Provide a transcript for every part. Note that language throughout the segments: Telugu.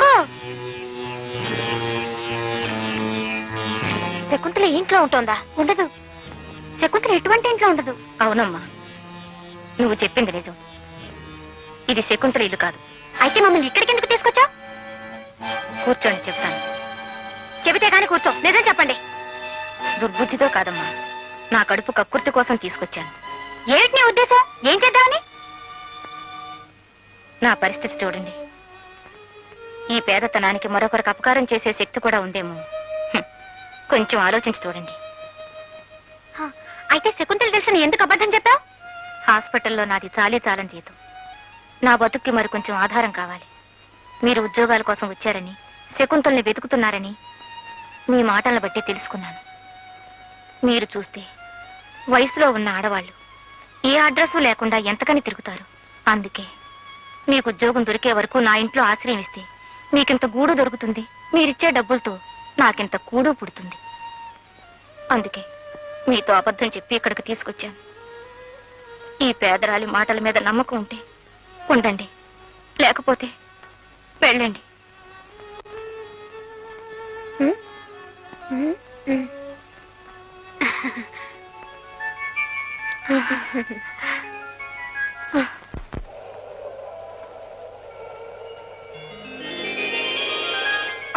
పడుకో. శకుంతల ఇంట్లో ఉంటుందా? ఉండదు. శకుంతల ఎటువంటి ఇంట్లో ఉండదు. అవునమ్మా, నువ్వు చెప్పింది నిజం. ఇది శకుంతల ఇల్లు కాదు. అయితే మమ్మల్ని ఇక్కడికి ఎందుకు తీసుకొచ్చా? కూర్చోండి, చెప్తాను. చెబితే గాని కూర్చో. నిజం చెప్పండి. దుర్బుద్ధితో కాదమ్మా, నా కడుపు కక్కుర్తి కోసం తీసుకొచ్చాను. ఏమిటి నీ ఉద్దేశం? ఏం చేద్దామని? నా పరిస్థితి చూడండి. ఈ పేదతనానికి మరొకరికి అపకారం చేసే శక్తి కూడా ఉందేమో. కొంచెం ఆలోచించి చూడండి. అయితే శకుంతలు తెలిసిన ఎందుకు అబద్ధం చెప్పావు? హాస్పిటల్లో నాది చాలని జీతం. నా బతుక్కి మరి కొంచెం ఆధారం కావాలి. మీరు ఉద్యోగాల కోసం వచ్చారని, శకుంతల్ని వెతుకుతున్నారని మీ మాటలను బట్టి తెలుసుకున్నాను. మీరు చూస్తే వయసులో ఉన్న ఆడవాళ్లు ఏ అడ్రస్సు లేకుండా ఎంతకని తిరుగుతారు. అందుకే మీకు ఉద్యోగం దొరికే వరకు నా ఇంట్లో ఆశ్రయం ఇస్తే మీకింత గూడు దొరుకుతుంది. మీరిచ్చే డబ్బులతో నాకింత కూడు పుడుతుంది. అందుకే మీతో అబద్ధం చెప్పి ఇక్కడికి తీసుకొచ్చాను. ఈ పేదరాలి మాటల మీద నమ్మకం ఉంటే ఉండండి, లేకపోతే వెళ్ళండి.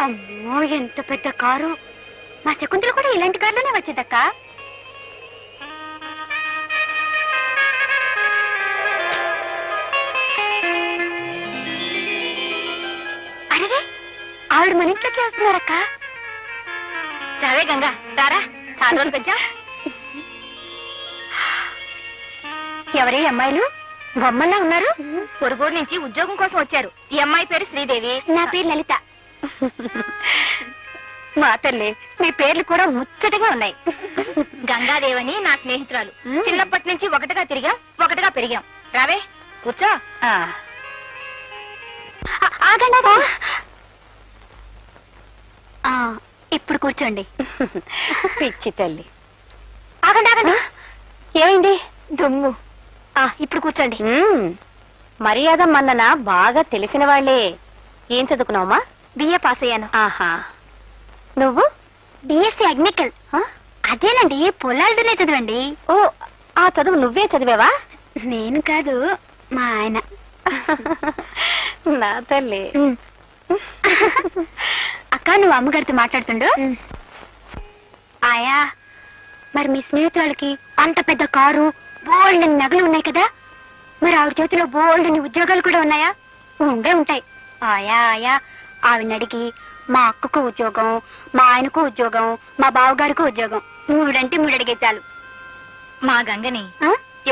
అమ్మో, ఎంత పెద్ద కారు! మా శకుంతలు కూడా ఇలాంటి కారులోనే వచ్చేదక్క. అరే, ఆవిడ మన ఇంట్లోకి వస్తున్నారక్క. రావే గంగా, రారా. చాలా రోజులు పెంచా. ఎవరే అమ్మాయిలు? బొమ్మల్లా ఉన్నారు. పొరుగురు నుంచి ఉద్యోగం కోసం వచ్చారు. ఈ అమ్మాయి పేరు శ్రీదేవి. నా పేరు లలిత. మా తల్లి, మీ పేర్లు కూడా ముచ్చటగా ఉన్నాయి. గంగాదేవని నా స్నేహితురాలు. చిన్నప్పటి నుంచి ఒకటిగా తిరిగాం, ఒకటిగా పెరిగాం. రావే, కూర్చో. ఇప్పుడు కూర్చోండి. పిచ్చి తల్లి. ఆగండి ఆగండి. ఏమైంది? దుమ్ము. ఇప్పుడు కూర్చోండి. మర్యాద మన్నన బాగా తెలిసిన వాళ్లే. ఏం చదువుకున్నావమ్మా? బిఏ పాస్ అయ్యాను. ఆహా. నువ్వు? బిఎస్సి అగ్నికల్. అదేనండి, పొలాలతోనే చదవండి. ఓ, ఆ చదువు నువ్వే చదివావా? నేను కాదు, మా ఆయన. నా తల్లి. అక్క, నువ్వు అమ్మగారితో మాట్లాడుతుండు. ఆయా, మరి మీ స్నేహితురాలకి అంత పెద్ద కారు, బోల్డ్ నగలు ఉన్నాయి కదా, మరి ఆవిడ చేతిలో బోల్డ్ ఉద్యోగాలు కూడా ఉన్నాయా? ఉండే ఉంటాయి. ఆయా ఆయా, ఆవిడని అడిగి మా అక్కకు ఉద్యోగం, మా ఆయనకు ఉద్యోగం, మా బావగారికి ఉద్యోగం, మూడంటే మూడు అడిగే చాలు. మా గంగని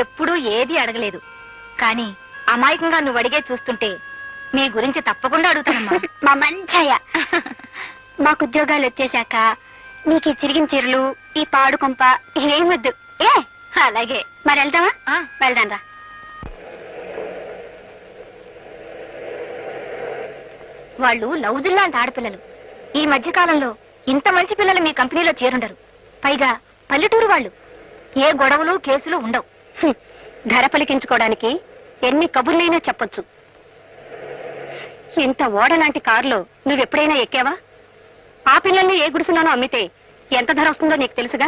ఎప్పుడూ ఏది అడగలేదు, కానీ అమాయకంగా నువ్వు అడిగే చూస్తుంటే మీ గురించి తప్పకుండా అడుగుతానమ్మా. మా మంచయ్య. మాకు ఉద్యోగాలు వచ్చేశాక నీకు ఈ చిరిగిన చీరలు, ఈ పాడు కొంప ఏమొద్దు. ఏ అలాగే. మరి వెళ్దామా? వెళ్దాం రా. వాళ్ళు లౌజుల్లాంటి ఆడపిల్లలు. ఈ మధ్యకాలంలో ఇంత మంచి పిల్లలు మీ కంపెనీలో చేరుండరు. పైగా పల్లెటూరు వాళ్ళు. ఏ గొడవలు కేసులు ఉండవు. ధర పలికించుకోవడానికి ఎన్ని కబుర్లైనా చెప్పొచ్చు. ఇంత ఓడలాంటి కారులో నువ్వెప్పుడైనా ఎక్కావా? ఆ పిల్లల్ని ఏ గుడిసులోనో అమ్మితే ఎంత ధర వస్తుందో నీకు తెలుసుగా.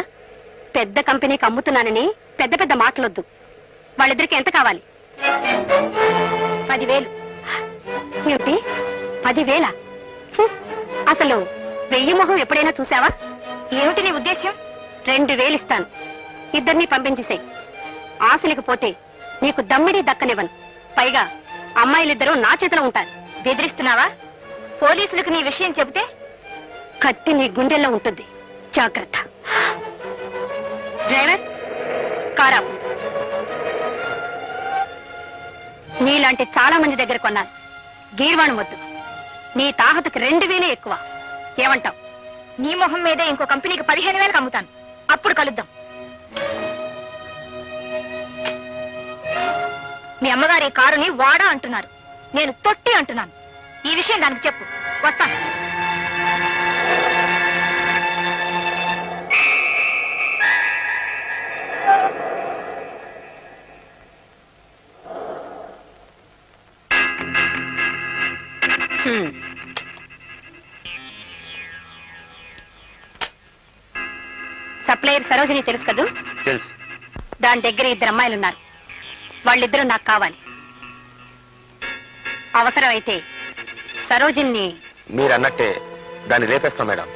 పెద్ద కంపెనీకి అమ్ముతున్నానని పెద్ద పెద్ద మాటలొద్దు. వాళ్ళిద్దరికి ఎంత కావాలి? 10,000. ఏమిటి, 10,000? అసలు 1000 మొహం ఎప్పుడైనా చూసావా? ఏమిటి నీ ఉద్దేశ్యం? 2,000 ఇస్తాను, ఇద్దరిని పంపించేసాయి. ఆశలకు పోతే నీకు దమ్మిడి దక్కనివ్వను. పైగా అమ్మాయిలిద్దరూ నా చేతిలో ఉంటారు. బెదిరిస్తున్నావా? పోలీసులకు నీ విషయం చెబితే కత్తి నీ గుండెల్లో ఉంటుంది. జాగ్రత్త. డ్రైవర్, కారా. నీలాంటి చాలా మంది దగ్గర కొన్నాను. గీర్వాణం వద్దు. నీ తాహతకు 2,000 ఎక్కువ. ఏమంటావు? నీ మొహం మీదే ఇంకో కంపెనీకి 15,000 అమ్ముతాను. అప్పుడు కలుద్దాం. మీ అమ్మగారి కారుని వాడా అంటున్నారు, నేను తొట్టి అంటున్నాను. ఈ విషయం దానికి చెప్పు. వస్తాను. సప్లయర్ సరోజిని తెలుసు కదూ? తెలుసు. దాని దగ్గర 2 అమ్మాయిలున్నారు. వాళ్ళిద్దరూ నాకు కావాలి. అవసరమైతే సరోజిని మీరు అన్నట్టే దాన్ని రేపేస్తాం మేడం.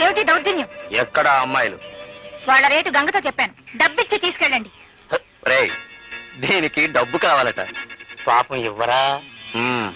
ఏమిటి దౌర్జన్యం? ఎక్కడ అమ్మాయిలు? వాళ్ళ రేటు గంగతో చెప్పాను, డబ్బిచ్చి తీసుకెళ్ళండి. రేయ్, దీనికి డబ్బు కావాలట. పాపం ఇవ్వరా? మ్మ్.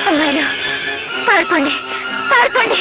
అమ్మాయిలు పాడుకోండి, పాడుకోండి.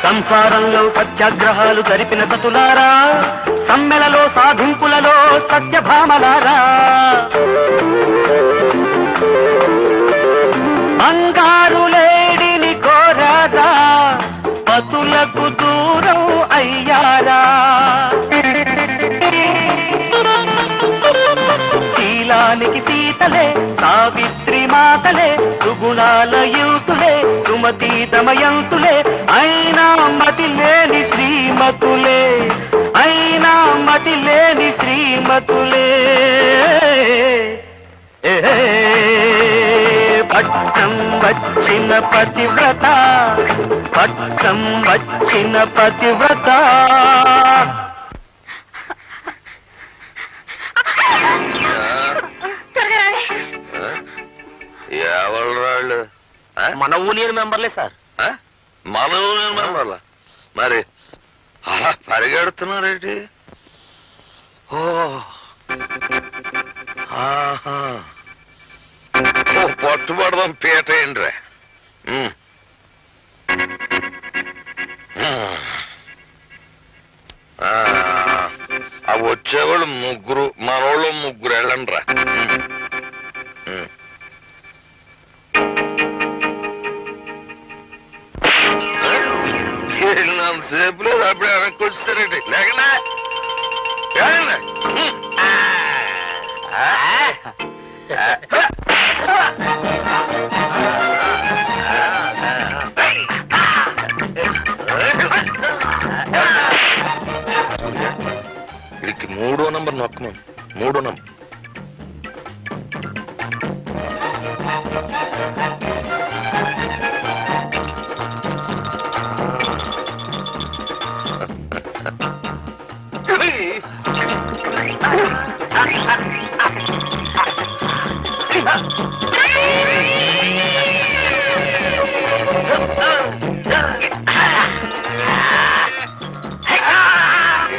సంసారంలో సత్యాగ్రహాలు జరిపిన సతులారా, సమ్మెలలో సాధింపులలో సత్యభామలారా, బంగారు లేడిని కోరారా, పతులకు దూరం అయ్యారా, శీలానికి సీతలే సావిత్రి మాతలే, సుగుణాల యుతులే సుమతి దమయంతులే, అయినా మతి లేని శ్రీమతులే, అయినా మతి లేని శ్రీమతులే. పట్టం వచ్చిన పతివ్రత, పట్టం వచ్చిన పతివ్రత. ఎవరు వాళ్ళు? మన యూనియన్ మెంబర్లే సార్. మన యూనియన్ మెంబర్ల? మరి అలా పరిగెడుతున్నారేంటి? ఓ ఆహా, ఓ పట్టుబడదాం పీట ఏంట్రా. ఆ వచ్చేవాళ్ళు 3, మనోళ్ళు 3 వెళ్ళండి రా. సేపు లేదు, అప్పుడే వెనక్కి వచ్చేసారేంటి? లేకనా వీడికి 3వ నంబర్ నొక్కమని. 3వ నంబర్.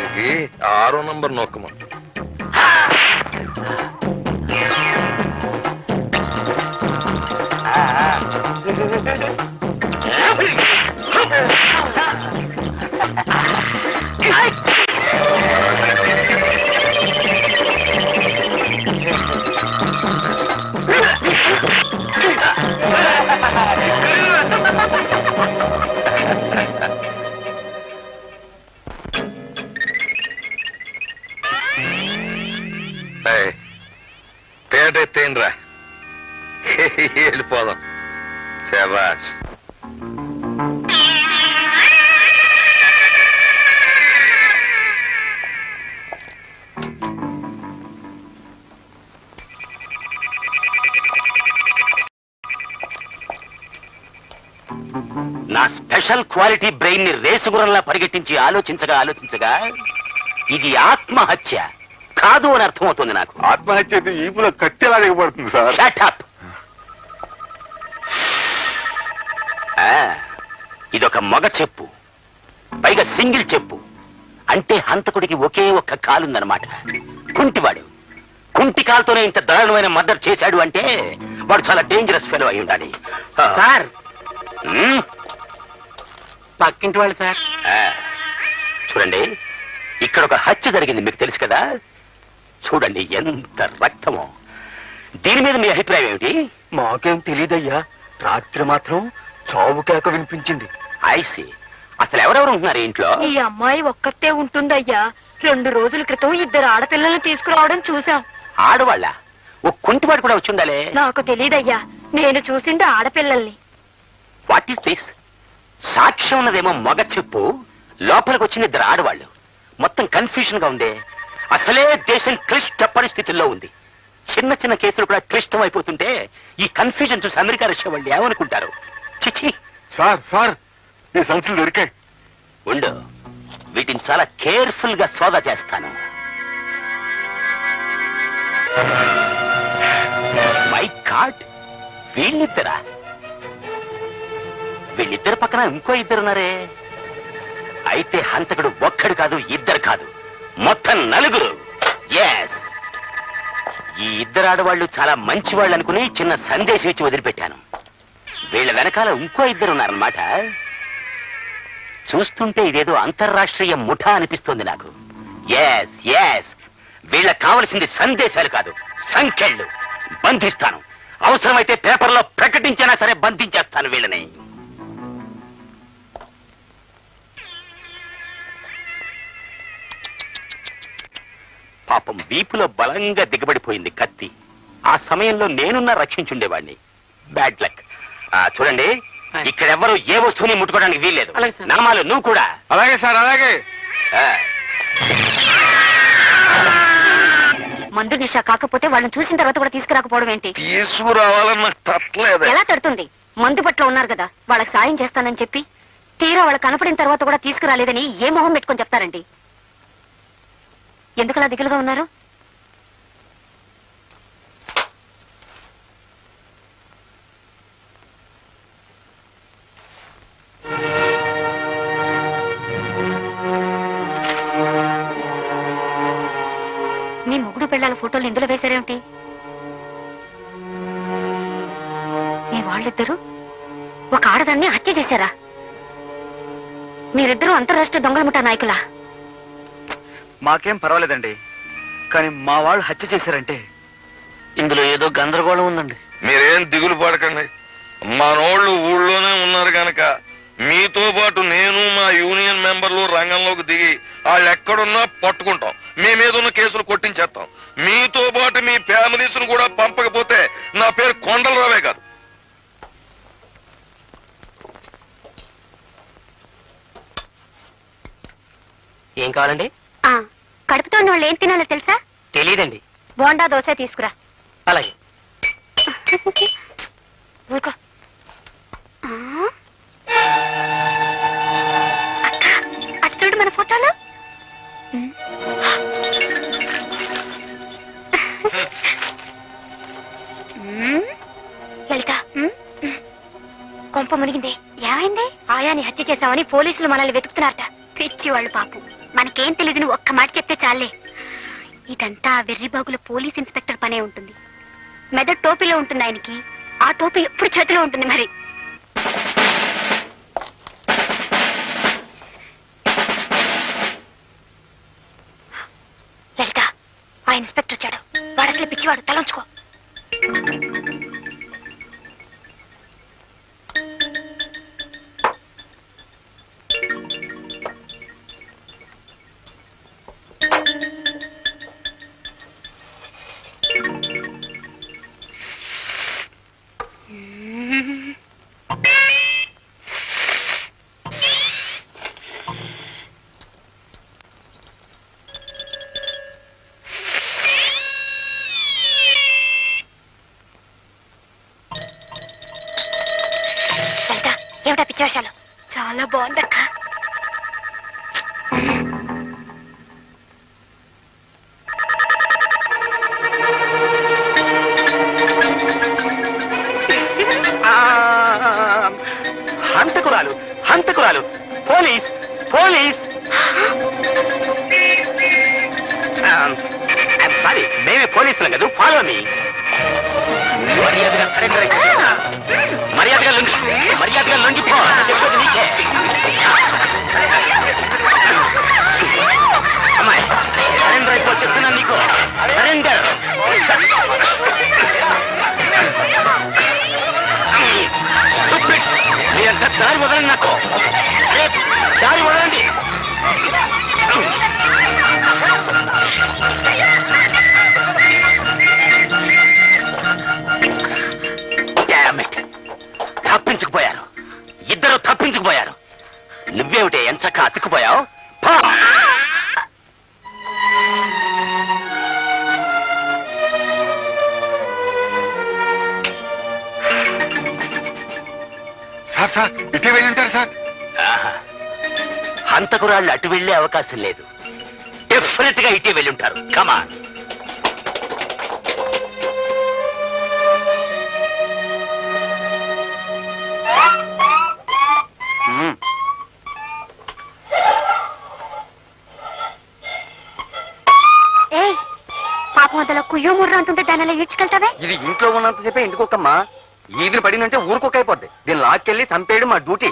ఇది 6వ నంబర్ నొక్కమా. పేట ఎత్తేనరా, వెళ్ళిపోదాం. శభాష్. నా స్పెషల్ క్వాలిటీ బ్రెయిన్ ని రేసుగురంలా పరిగెట్టించి ఆలోచించగా ఇది ఆత్మహత్య కాదు అని అర్థమవుతుంది నాకు. ఆత్మహత్య అయితే ఈపులో కట్టెలా దిగబడుతుంది సార్. Shut up. ఇదొక మగ చెప్పు, పైగా సింగిల్ చెప్పు. అంటే హంతకుడికి ఒకే ఒక్క కాలుందనమాట. కుంటివాడు కుంటి కాలుతోనే ఇంత దారుణమైన మర్డర్ చేశాడు అంటే వాడు చాలా డేంజరస్ ఫెలో అయి ఉండాలి. సార్ హ్మ్? పక్కింటి వాళ్ళు సార్. చూడండి, ఇక్కడ ఒక హత్య జరిగింది, మీకు తెలుసు కదా. చూడండి ఎంత రక్తమో. దీని మీద మీ అభిప్రాయం ఏమిటి? మాకేం తెలియదయ్యా, రాత్రి మాత్రం చావు కేక వినిపించింది. ఐసి, అసలు ఎవరెవరు ఉంటున్నారు ఇంట్లో? ఈ అమ్మాయి ఒక్కతే ఉంటుందయ్యా. 2 రోజుల క్రితం 2 ఆడపిల్లల్ని తీసుకురావడం చూసాం. ఆడవాళ్ళ? ఓ కుంటివాడు కూడా వచ్చి ఉండాలి. నాకు తెలీదయ్యా, నేను చూసింది ఆడపిల్లల్ని. What is this? సాక్ష్యం ఉన్నదేమో మగ చెప్పు, లోపలికి వచ్చిన 2 ఆడవాళ్ళు. మొత్తం కన్ఫ్యూజన్ గా ఉంది. అసలే దేశం క్లిష్ట పరిస్థితుల్లో ఉంది. చిన్న చిన్న కేసులు కూడా క్లిష్టం అయిపోతుంటే ఈ కన్ఫ్యూజన్ చూసి అమెరికా రష్యా వాళ్ళు ఏమనుకుంటారు? చిచి. సార్ సార్ ఈ సంచులు దొరికాయి. ఉండు, వీటిని చాలా కేర్ఫుల్ గా సోదా చేస్తాను. మై గాడ్, వీళ్ళిద్దరా? వీళ్ళిద్దరు పక్కన ఇంకో 2 ఉన్నారే. అయితే హంతకుడు ఒక్కడు కాదు, 2 కాదు, మొత్తం 4. ఎస్, ఈ 2 ఆడవాళ్ళు చాలా మంచి వాళ్ళు అనుకుని చిన్న సందేశం ఇచ్చి వదిలిపెట్టాను. వీళ్ళ వెనకాల ఇంకో 2 ఉన్నారన్నమాట. చూస్తుంటే ఇదేదో అంతర్రాష్ట్రీయ ముఠా అనిపిస్తుంది నాకు. ఎస్ ఎస్, వీళ్ళకి కావలసింది సందేశాలు కాదు, సంఖ్యలు. బంధిస్తాను, అవసరమైతే పేపర్లో ప్రకటించినా సరే బంధించేస్తాను వీళ్ళని. పాపం వీపులో బలంగా దిగబడిపోయింది కత్తి. ఆ సమయంలో నేనున్నా రక్షించుండేవాడిని. Bad luck. చూడండి, ఇక్కడెవ్వరూ ఏ వస్తువుని ముట్టుకోవడానికి వీల్లేదు. అలాగే సార్. నామాలు నువ్వు కూడా. అలాగే సార్, అలాగే. ఆ, మందు నిషా కాకపోతే వాళ్ళని చూసిన తర్వాత కూడా తీసుకురాకపోవడం ఏంటి? తీసుకురావాలని నాకు తట్టలేదు. ఎలా తడుతుంది? మందు పట్ల ఉన్నారు కదా, వాళ్ళకి సాయం చేస్తానని చెప్పి తీరా వాళ్ళకి కనపడిన తర్వాత కూడా తీసుకురాలేదని ఏ మొహం పెట్టుకొని చెప్తారండి? ఎందుకలా దిగులుగా ఉన్నారు? మీ ముగ్గురు పిల్లల ఫోటోలు ఇందులో వేశారేమిటి? మీ వాళ్ళిద్దరూ ఒక ఆడదాన్ని హత్య చేశారా? మీరిద్దరూ అంతర్రాష్ట్రీయ దొంగల ముఠా నాయకులా? మాకేం పర్వాలేదండి, కానీ మా వాళ్ళు హత్య చేశారంటే ఇందులో ఏదో గందరగోళం ఉందండి. మీరేం దిగులు పడకండి. మనోళ్ళు ఊళ్ళోనే ఉన్నారు గనక మీతో పాటు నేను మా యూనియన్ మెంబర్లు రంగంలోకి దిగి వాళ్ళు ఎక్కడున్నా పట్టుకుంటాం. మీ మీద ఉన్న కేసులు కొట్టించేస్తాం. మీతో పాటు మీ ఫ్యామిలీస్ ను కూడా పంపకపోతే నా పేరు కొండలరావే కాదు. ఏం కావాలండి? కడుపుతో ఉన్న వాళ్ళు ఏం తినాలో తెలుసా? తెలియదండి. బోండా దోశ తీసుకురా. అలాగే. ఊరుకో. అక్క, అటు చూడు మన ఫోటోలు. లలిత, కొంప మునిగింది. ఏమైంది? ఆయాని హత్య చేశామని పోలీసులు మనల్ని వెతుకుతున్నారట. పిచ్చి వాళ్ళు పాపం, మనకేం తెలియదు, నువ్వు ఒక్క మాట చెప్తే చాలే. ఇదంతా వెర్రిబాగుల పోలీస్ ఇన్స్పెక్టర్ పనే ఉంటుంది. మెదడు టోపీలో ఉంటుంది ఆయనకి, ఆ టోపీ ఎప్పుడు చేతిలో ఉంటుంది. మరి లలిత, ఆ ఇన్స్పెక్టర్ వచ్చాడు. వాడు అసలు పిచ్చివాడు, తలంచుకో. ఏమిటా పిచ్చి వేషాలు? చాలా బాగుందక్క. ఆ, హంతకురాలు హంతకురాలు పోలీస్ పోలీస్ సారీ మేమే పోలీసులం కదా, ఫాలో మీ. మర్యాదగా సరెండర్ అయిపోతున్నా, మర్యాదగా లొంగిపో, చెప్పేది నీకే. అమ్మాయి సరెండర్ అయిపో చెప్తున్నా నీకు, సరెండర్. మీరంతా దారి వదలండి, నాకు దారి వదలండి. తప్పించుకుపోయారు, ఇద్దరు తప్పించుకుపోయారు. నువ్వేమిటే ఎంచక్క అతుక్కుపోయావు? సార్ సార్ ఇటే వెళ్ళి ఉంటారు సార్. హంతకురాళ్ళు అటు వెళ్లే అవకాశం లేదు, డెఫినెట్ గా ఇటే వెళ్ళి ఉంటారు. కమాన్. ఏయ్, పాపం వదల కుయ్యో ముర్ర అంటుంటే దాని అలా ఈడ్చుకెళ్తావే? ఇది ఇంట్లో ఉన్నంతసేపే ఇంటికొకమ్మా, ఈదిని పడిందంటే ఊరుకొక అయిపోద్ది. దీన్ని లాక్కెళ్ళి చంపేయడం మా డ్యూటీ.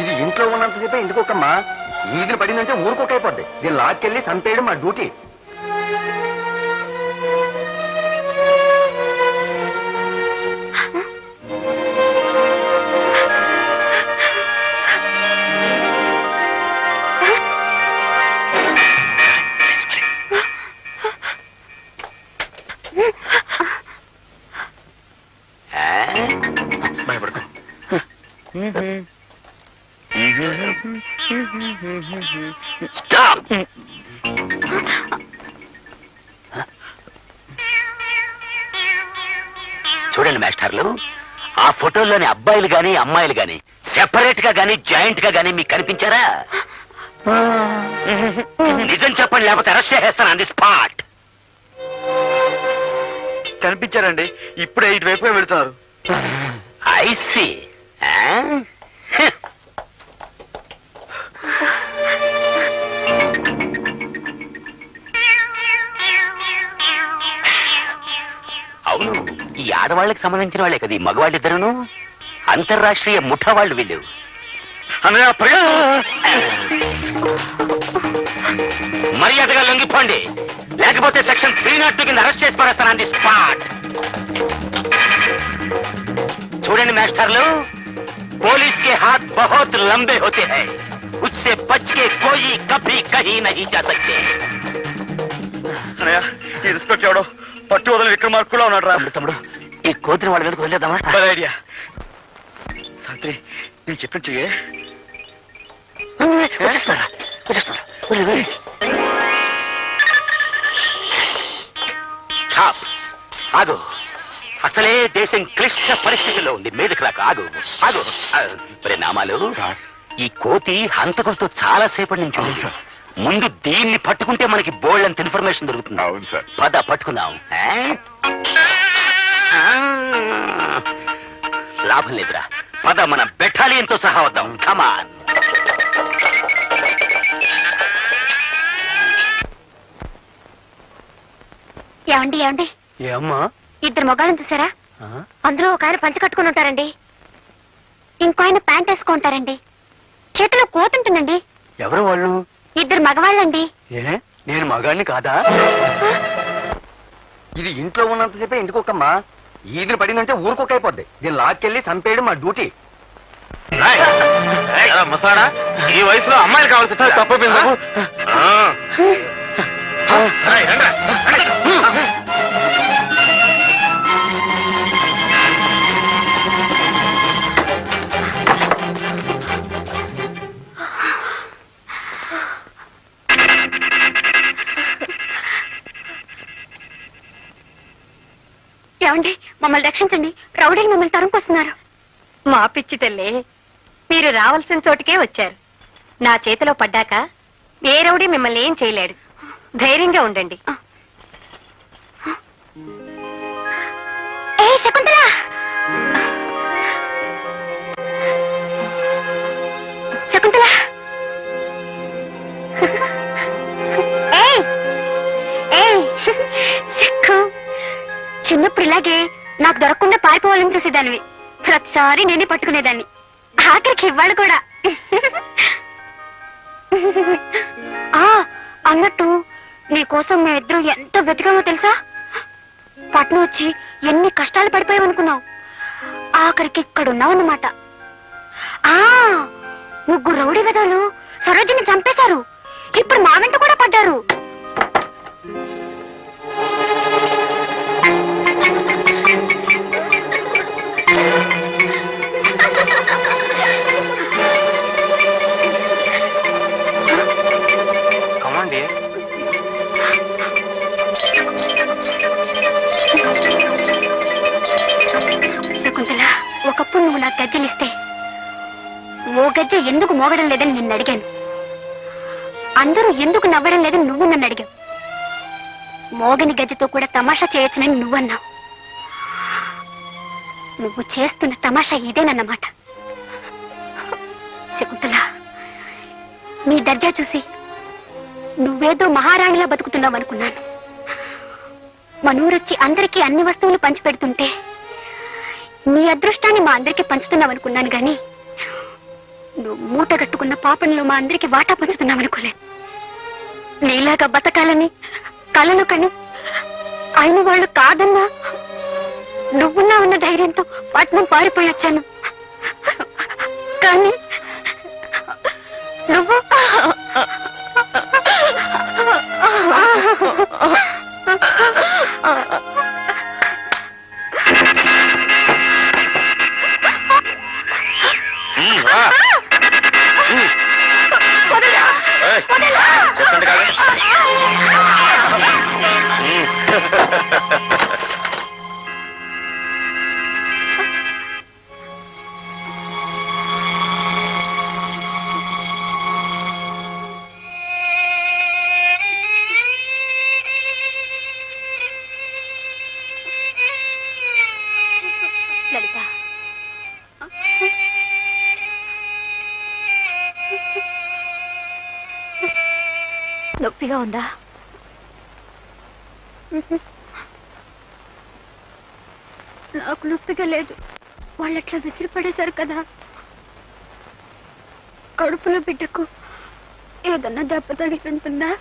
ఇది ఇంట్లో ఉన్నంతసేపే ఇంటికొకమ్మా, ఈదిని పడిందంటే ఊరుకొక అయిపోద్ది. దీన్ని లాక్కెళ్ళి చంపేయడం మా డ్యూటీ. భయపడకు. స్టాప్. చూడండి మాస్టర్లు, ఆ ఫోటోల్లోని అబ్బాయిలు గాని అమ్మాయిలు గాని సెపరేట్ గా గాని జాయింట్ గా గాని మీకు కనిపించారా? నిజం చెప్పండి, లేకపోతే అరెస్ట్ చేసేస్తాను ఆన్ ది స్పాట్. కనిపించారండి, ఇప్పుడే ఇటువైపు వెళుతున్నారు. I see. అవును, ఈ ఆడవాళ్ళకి సంబంధించిన వాళ్ళే కదా ఈ మగవాళ్ళిద్దరును. అంతర్రాష్ట్రీయ ముఠా వాళ్ళు వీళ్ళు. మర్యాదగా లొంగిపోండి, లేకపోతే సెక్షన్ 302 కింద అరెస్ట్ చేసి పడేస్తాను ఆన్ ది స్పాట్. చూడండి మాస్టర్లు, పోలీస్ के हाथ बहुत लंबे होते हैं, उससे बच के कोई कभी कहीं नहीं जा सकते. ఈ రిస్క్ ఎవడో పట్టు వదల విక్రమార్కులా ఉన్నాడు రా. తమ్ముడు, ఈ కోతిని వాళ్ళ మీదకి వదిలేద్దామా? ఐడియా. సావిత్రి, నేను చెప్పినట్టు చెయ్యే. వచ్చేస్తారా? వచ్చేస్తారా? వెళ్ళు, వెళ్ళు. స్టాప్. ఆగు. అసలే దేశం క్లిష్ట పరిస్థితుల్లో ఉంది, మీదకి రాక. ఆగు ఆగు. పరిణామాలు. సార్. ఈ కోతి హంతకులతో చాలా సేపటి నుంచి ఉంది. అవును సార్. ముందు దీన్ని పట్టుకుంటే మనకి బోల్డ్ అంత ఇన్ఫర్మేషన్ దొరుకుతుంది. అవును సార్. పద పట్టుకుందాం. లాభం లేదురా, పద మన బెటాలియన్ తో సహా వద్దాం. కమాన్. ఏమండి ఏమండి, ఏమ్మా? ఇద్దరు మొగాళ్ళని చూసారా? అందులో ఒక ఆయన పంచ కట్టుకుని ఉంటారండి, ఇంకో ఆయన ప్యాంట్ వేసుకుంటారండి, చేతిలో కోతుంటుందండి. ఎవరు వాళ్ళు? ఇద్దరు మగవాళ్ళండి. ఏ, నేను మగాడిని కాదా? ఇది ఇంట్లో ఉన్నంతసేపే ఇంటికొకమ్మా, ఈదిని పడిందంటే ఊరుకొక అయిపోద్ది. దీన్ని లాక్కెళ్ళి చంపేయడం మా డ్యూటీ. మసాడా, ఈ వయసులో అమ్మాయిలు కావాల్సి తప్పపోయింది. ఏమండి, మమ్మల్ని రక్షించండి, రౌడీలు మమ్మల్ని తరుముకొస్తున్నారు. మా పిచ్చి తల్లి, మీరు రావాల్సిన చోటుకే వచ్చారు. నా చేతిలో పడ్డాక ఏ రౌడీ మిమ్మల్ని ఏం చేయలేడు. ధైర్యంగా ఉండండి. ఏ శకుంతల, శకుంతల, ఏయ్ ఏయ్ శక్కు, చిన్నప్పుడు ఇలాగే నాకు దొరకకుండా పారిపోవాలని చూసేదానివి. ప్రతిసారి నేనే పట్టుకునేదాన్ని, ఆఖరికి ఇవాళ కూడా. అన్నట్టు నీకోసం మేమిద్దరం ఎంత వెతికామో తెలుసా? పట్నం వచ్చి ఎన్ని కష్టాలు పడిపోయావనుకున్నావు, ఆఖరికి ఇక్కడున్నావన్నమాట. 3 రౌడీ వెధవలు సరోజిని చంపేశారు. ఇప్పుడు మా వెంట కూడా పడ్డారు. శకుంతల, ఒకప్పుడు నువ్వు నాకు గజ్జలిస్తే ఓ గజ్జ ఎందుకు మోగడం లేదని నిన్ను అడిగాను. అందరూ ఎందుకు నవ్వడం లేదని నువ్వు నన్ను అడిగావు. మోగని గజ్జతో కూడా తమాషా చేయొచ్చునని నువ్వన్నావు. నువ్వు చేస్తున్న తమాషా ఇదేనన్నమాట. శకుంతల, నీ దర్జా చూసి నువ్వేదో మహారాణిలా బతుకుతున్నావు అనుకున్నాను. మనూరొచ్చి అందరికీ అన్ని వస్తువులు పంచిపెడుతుంటే నీ అదృష్టాన్ని మా అందరికీ పంచుతున్నావు అనుకున్నాను గాని, నువ్వు మూట కట్టుకున్న పాపంలో మా అందరికీ వాటా పంచుతున్నావు అనుకోలేదు. నీలాగా బతకాలని కలలు కని అయిన వాళ్ళు కాదన్నా నువ్వున్నావన్న ధైర్యంతో పట్నం పారిపోయొచ్చాను. కానీ నువ్వు చెప్పండి కాదు. లలిత, నొప్పిగా ఉందా? నాకు నొప్పిగా లేదు. వాళ్ళట్లా విసిరిపడేశారు కదా. కడుపులో బిడ్డకు ఏదన్నా దెబ్బ తగిలింటుందా?